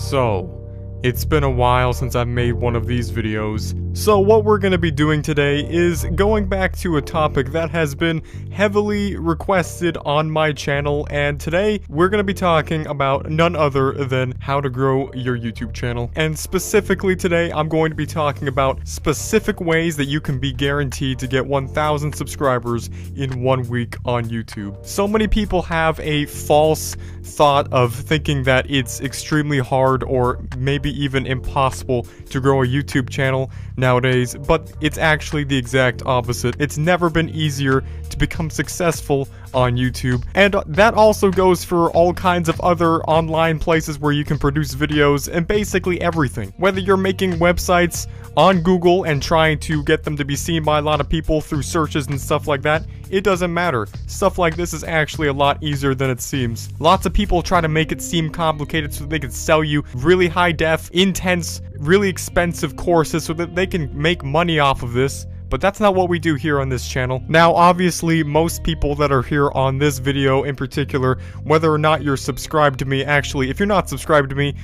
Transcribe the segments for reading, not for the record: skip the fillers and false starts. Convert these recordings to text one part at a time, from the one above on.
So, it's been a while since I've made one of these videos. So what we're going to be doing today is going back to a topic that has been heavily requested on my channel, and today we're going to be talking about none other than how to grow your YouTube channel. And specifically today, I'm going to be talking about specific ways that you can be guaranteed to get 1,000 subscribers in 1 week on YouTube. So many people have a false thought of thinking that it's extremely hard or maybe even impossible to grow a YouTube channel nowadays, but it's actually the exact opposite. It's never been easier to become successful on YouTube, and that also goes for all kinds of other online places where you can produce videos and basically everything. Whether you're making websites on Google and trying to get them to be seen by a lot of people through searches and stuff like that, it doesn't matter. Stuff like this is actually a lot easier than it seems. Lots of people try to make it seem complicated so they can sell you really high def, intense, really expensive courses so that they can make money off of this. But that's not what we do here on this channel. Now, obviously, most people that are here on this video in particular, whether or not you're subscribed to me, actually, if you're not subscribed to me,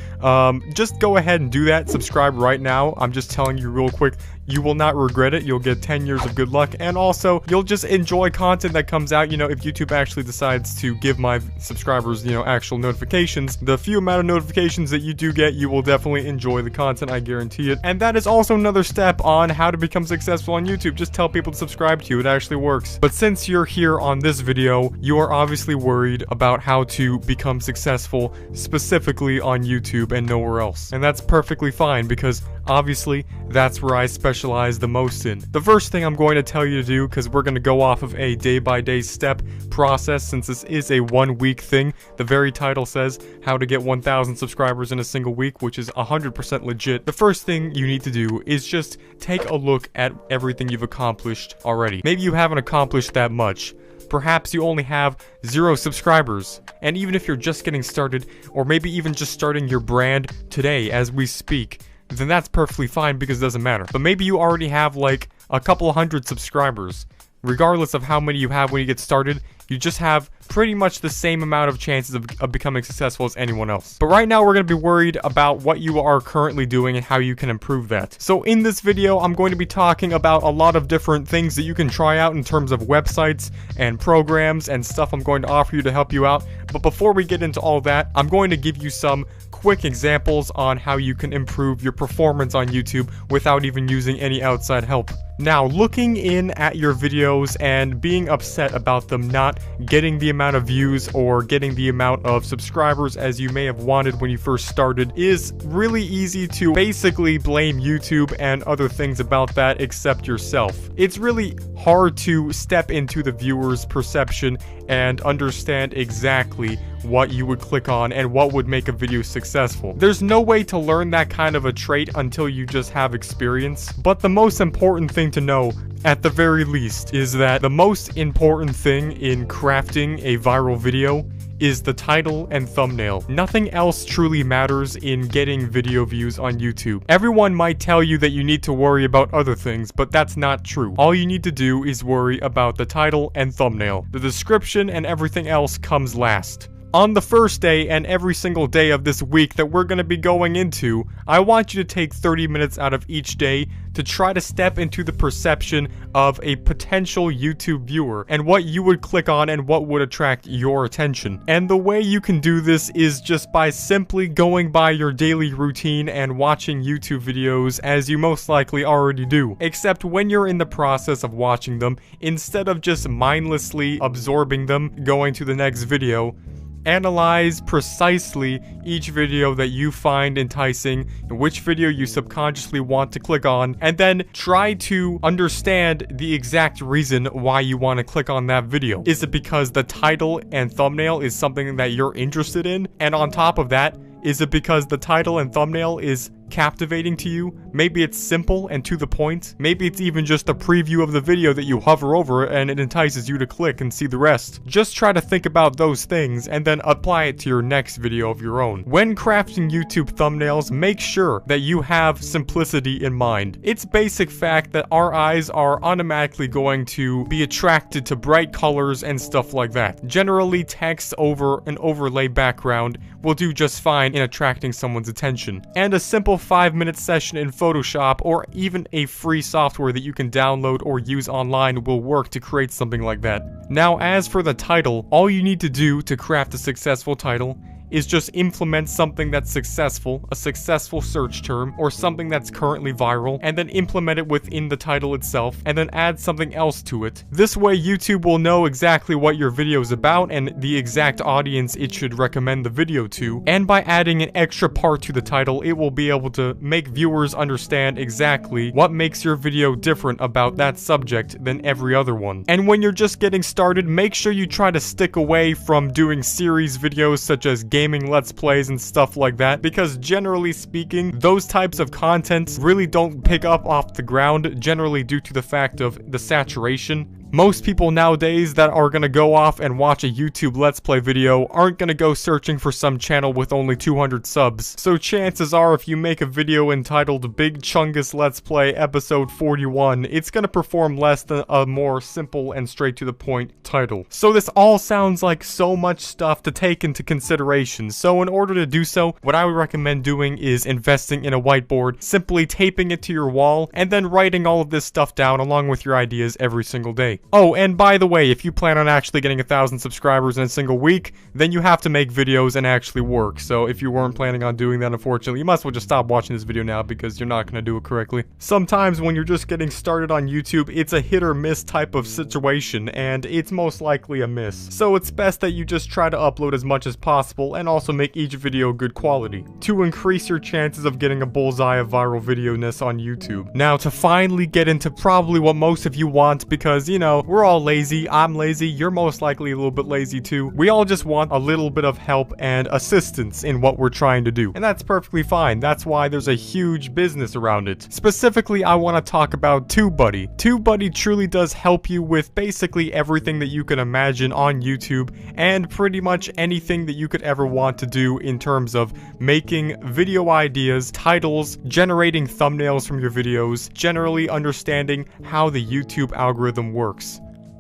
just go ahead and do that. Subscribe right now. I'm just telling you real quick. You will not regret it. You'll get 10 years of good luck, and also you'll just enjoy content that comes out. You know, if YouTube actually decides to give my subscribers, you know, actual notifications, the few amount of notifications that you do get, you will definitely enjoy the content, I guarantee it. And that is also another step on how to become successful on YouTube. Just tell people to subscribe to you. It actually works. But since you're here on this video, you are obviously worried about how to become successful specifically on YouTube and nowhere else. And that's perfectly fine, because obviously that's where I specialize the most in. The first thing I'm going to tell you to do, because we're going to go off of a day-by-day step process, since this is a 1 week thing. The very title says how to get 1,000 subscribers in a single week, which is 100% legit. The first thing you need to do is just take a look at everything you've accomplished already. Maybe you haven't accomplished that much. Perhaps you only have 0 subscribers. And even if you're just getting started, or maybe even just starting your brand today as we speak, then that's perfectly fine, because it doesn't matter. But maybe you already have like a couple hundred subscribers. Regardless of how many you have when you get started, you just have pretty much the same amount of chances of becoming successful as anyone else. But right now we're going to be worried about what you are currently doing and how you can improve that. So in this video, I'm going to be talking about a lot of different things that you can try out in terms of websites and programs and stuff I'm going to offer you to help you out. But before we get into all that, I'm going to give you some quick examples on how you can improve your performance on YouTube without even using any outside help. Now, looking in at your videos and being upset about them not getting the amount of views or getting the amount of subscribers as you may have wanted when you first started is really easy to basically blame YouTube and other things about that except yourself. It's really hard to step into the viewer's perception and understand exactly what you would click on and what would make a video successful. There's no way to learn that kind of a trait until you just have experience. But the most important thing to know, at the very least, is that the most important thing in crafting a viral video is the title and thumbnail. Nothing else truly matters in getting video views on YouTube. Everyone might tell you that you need to worry about other things, but that's not true. All you need to do is worry about the title and thumbnail. The description and everything else comes last. On the first day and every single day of this week that we're going to be going into, I want you to take 30 minutes out of each day to try to step into the perception of a potential YouTube viewer and what you would click on and what would attract your attention. And the way you can do this is just by simply going by your daily routine and watching YouTube videos as you most likely already do. Except when you're in the process of watching them, instead of just mindlessly absorbing them, going to the next video, analyze precisely each video that you find enticing, which video you subconsciously want to click on, and then try to understand the exact reason why you want to click on that video. Is it because the title and thumbnail is something that you're interested in? And on top of that, is it because the title and thumbnail is captivating to you. Maybe it's simple and to the point. Maybe it's even just a preview of the video that you hover over and it entices you to click and see the rest. Just try to think about those things and then apply it to your next video of your own. When crafting YouTube thumbnails, make sure that you have simplicity in mind. It's basic fact that our eyes are automatically going to be attracted to bright colors and stuff like that. Generally, text over an overlay background will do just fine in attracting someone's attention. And a simple 5-minute session in Photoshop or even a free software that you can download or use online will work to create something like that. Now, as for the title, all you need to do to craft a successful title is just implement something that's successful, a successful search term, or something that's currently viral, and then implement it within the title itself, and then add something else to it. This way, YouTube will know exactly what your video is about and the exact audience it should recommend the video to, and by adding an extra part to the title, it will be able to make viewers understand exactly what makes your video different about that subject than every other one. And when you're just getting started, make sure you try to stick away from doing series videos such as gaming let's plays and stuff like that, because generally speaking, those types of content really don't pick up off the ground, generally due to the fact of the saturation. Most people nowadays that are gonna go off and watch a YouTube Let's Play video aren't gonna go searching for some channel with only 200 subs. So chances are if you make a video entitled Big Chungus Let's Play Episode 41, it's gonna perform less than a more simple and straight to the point title. So this all sounds like so much stuff to take into consideration. So in order to do so, what I would recommend doing is investing in a whiteboard, simply taping it to your wall, and then writing all of this stuff down along with your ideas every single day. Oh, and by the way, if you plan on actually getting 1,000 subscribers in a single week, then you have to make videos and actually work. So if you weren't planning on doing that, unfortunately, you might as well just stop watching this video now because you're not going to do it correctly. Sometimes when you're just getting started on YouTube, it's a hit or miss type of situation, and it's most likely a miss. So it's best that you just try to upload as much as possible and also make each video good quality to increase your chances of getting a bullseye of viral video-ness on YouTube. Now, to finally get into probably what most of you want, because, you know, we're all lazy, I'm lazy, you're most likely a little bit lazy too. We all just want a little bit of help and assistance in what we're trying to do. And that's perfectly fine. That's why there's a huge business around it. Specifically, I want to talk about TubeBuddy. TubeBuddy truly does help you with basically everything that you can imagine on YouTube and pretty much anything that you could ever want to do in terms of making video ideas, titles, generating thumbnails from your videos, generally understanding how the YouTube algorithm works.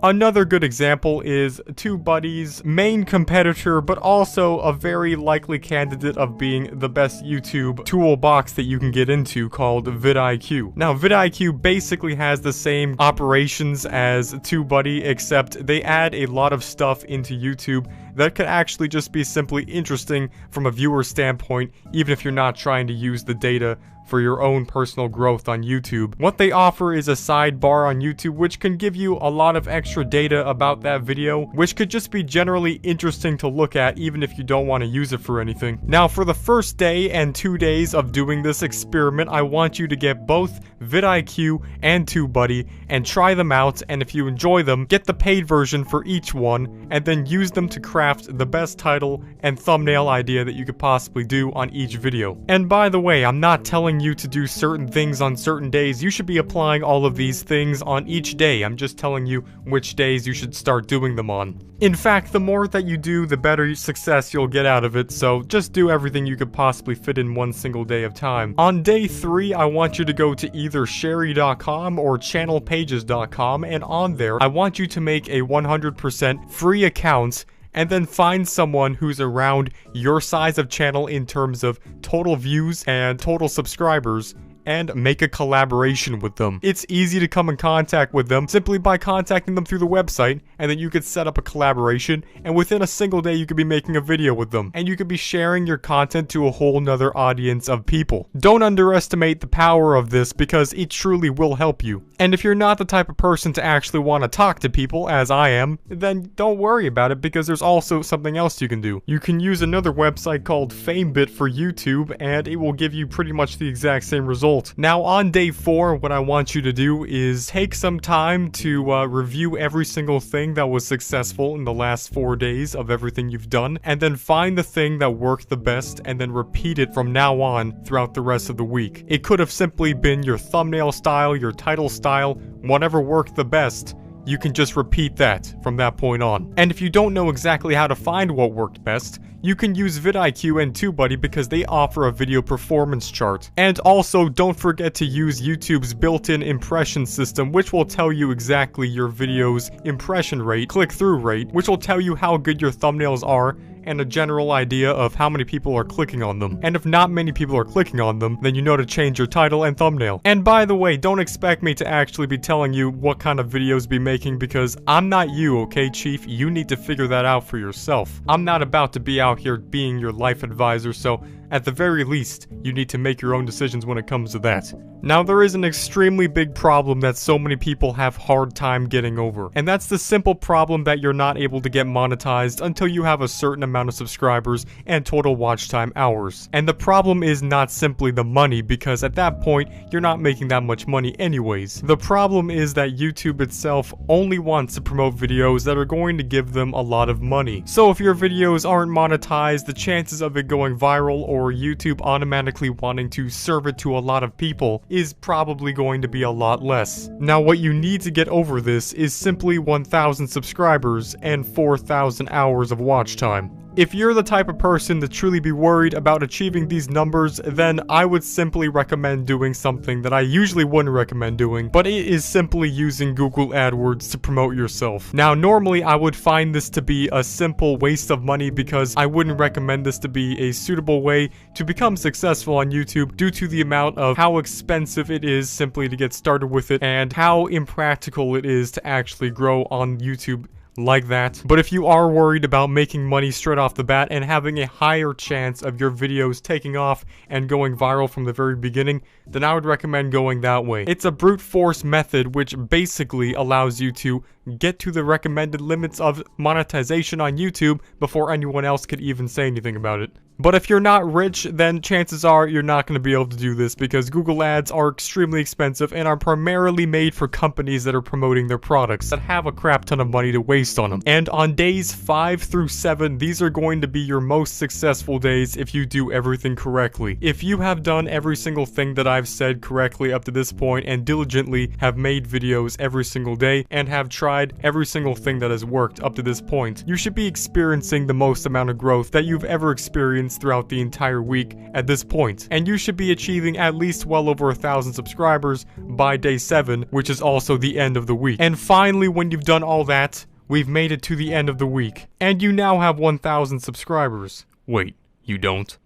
Another good example is TubeBuddy's main competitor, but also a very likely candidate of being the best YouTube toolbox that you can get into, called vidIQ. Now, vidIQ basically has the same operations as TubeBuddy, except they add a lot of stuff into YouTube that could actually just be simply interesting from a viewer standpoint, even if you're not trying to use the data for your own personal growth on YouTube. What they offer is a sidebar on YouTube which can give you a lot of extra data about that video, which could just be generally interesting to look at even if you don't want to use it for anything. Now, for the first day and 2 days of doing this experiment, I want you to get both vidIQ and TubeBuddy and try them out, and if you enjoy them, get the paid version for each one and then use them to craft the best title and thumbnail idea that you could possibly do on each video. And by the way, I'm not telling you to do certain things on certain days. You should be applying all of these things on each day. I'm just telling you which days you should start doing them on. In fact, the more that you do, the better success you'll get out of it, so just do everything you could possibly fit in one single day of time. On day 3, I want you to go to either Sherry.com or channelpages.com, and on there, I want you to make a 100% free account and then find someone who's around your size of channel in terms of total views and total subscribers, and make a collaboration with them. It's easy to come in contact with them simply by contacting them through the website, and then you could set up a collaboration, and within a single day you could be making a video with them, and you could be sharing your content to a whole nother audience of people. Don't underestimate the power of this, because it truly will help you. And if you're not the type of person to actually want to talk to people, as I am, then don't worry about it, because there's also something else you can do. You can use another website called FameBit for YouTube, and it will give you pretty much the exact same result result. Now on day 4, what I want you to do is take some time to review every single thing that was successful in the last 4 days of everything you've done, and then find the thing that worked the best and then repeat it from now on throughout the rest of the week. It could have simply been your thumbnail style, your title style, whatever worked the best. You can just repeat that from that point on. And if you don't know exactly how to find what worked best, you can use vidIQ and TubeBuddy because they offer a video performance chart. And also, don't forget to use YouTube's built-in impression system, which will tell you exactly your video's impression rate, click-through rate, which will tell you how good your thumbnails are, and a general idea of how many people are clicking on them. And if not many people are clicking on them, then you know to change your title and thumbnail. And by the way, don't expect me to actually be telling you what kind of videos to be making because I'm not you, okay, Chief? You need to figure that out for yourself. I'm not about to be out here being your life advisor, so at the very least, you need to make your own decisions when it comes to that. Now, there is an extremely big problem that so many people have hard time getting over, and that's the simple problem that you're not able to get monetized until you have a certain amount of subscribers and total watch time hours. And the problem is not simply the money, because at that point, you're not making that much money anyways. The problem is that YouTube itself only wants to promote videos that are going to give them a lot of money. So if your videos aren't monetized, the chances of it going viral or YouTube automatically wanting to serve it to a lot of people is probably going to be a lot less. Now, what you need to get over this is simply 1,000 subscribers and 4,000 hours of watch time. If you're the type of person to truly be worried about achieving these numbers, then I would simply recommend doing something that I usually wouldn't recommend doing, but it is simply using Google AdWords to promote yourself. Now, normally I would find this to be a simple waste of money because I wouldn't recommend this to be a suitable way to become successful on YouTube due to the amount of how expensive it is simply to get started with it and how impractical it is to actually grow on YouTube like that. But if you are worried about making money straight off the bat and having a higher chance of your videos taking off and going viral from the very beginning, then I would recommend going that way. It's a brute force method which basically allows you to get to the recommended limits of monetization on YouTube before anyone else could even say anything about it. But if you're not rich, then chances are you're not going to be able to do this because Google Ads are extremely expensive and are primarily made for companies that are promoting their products that have a crap ton of money to waste on them. And on days 5 through 7, these are going to be your most successful days if you do everything correctly. If you have done every single thing that I've said correctly up to this point and diligently have made videos every single day and have tried every single thing that has worked up to this point, you should be experiencing the most amount of growth that you've ever experienced throughout the entire week at this point. And you should be achieving at least well over 1,000 subscribers by day 7, which is also the end of the week. And finally, when you've done all that, we've made it to the end of the week. And you now have 1,000 subscribers. Wait, you don't?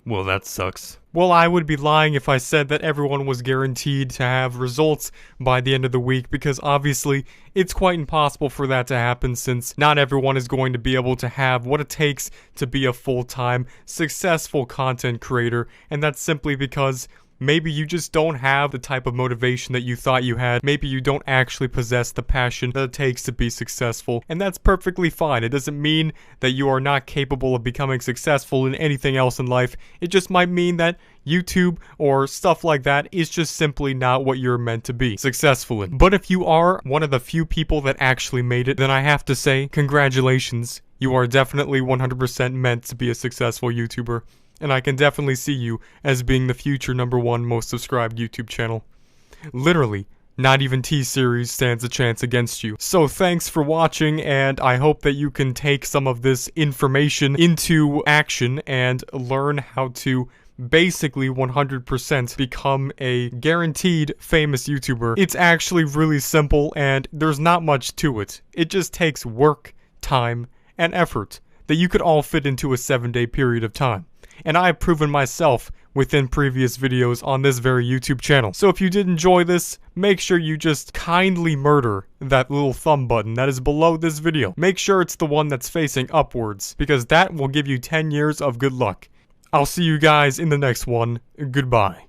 Well, that sucks. Well, I would be lying if I said that everyone was guaranteed to have results by the end of the week, because obviously it's quite impossible for that to happen since not everyone is going to be able to have what it takes to be a full-time, successful content creator, and that's simply because maybe you just don't have the type of motivation that you thought you had. Maybe you don't actually possess the passion that it takes to be successful. And that's perfectly fine. It doesn't mean that you are not capable of becoming successful in anything else in life. It just might mean that YouTube or stuff like that is just simply not what you're meant to be successful in. But if you are one of the few people that actually made it, then I have to say, congratulations. You are definitely 100% meant to be a successful YouTuber. And I can definitely see you as being the future #1 most subscribed YouTube channel. Literally, not even T-Series stands a chance against you. So thanks for watching, and I hope that you can take some of this information into action and learn how to basically 100% become a guaranteed famous YouTuber. It's actually really simple, and there's not much to it. It just takes work, time, and effort that you could all fit into a 7-day period of time. And I have proven myself within previous videos on this very YouTube channel. So if you did enjoy this, make sure you just kindly murder that little thumb button that is below this video. Make sure it's the one that's facing upwards, because that will give you 10 years of good luck. I'll see you guys in the next one. Goodbye.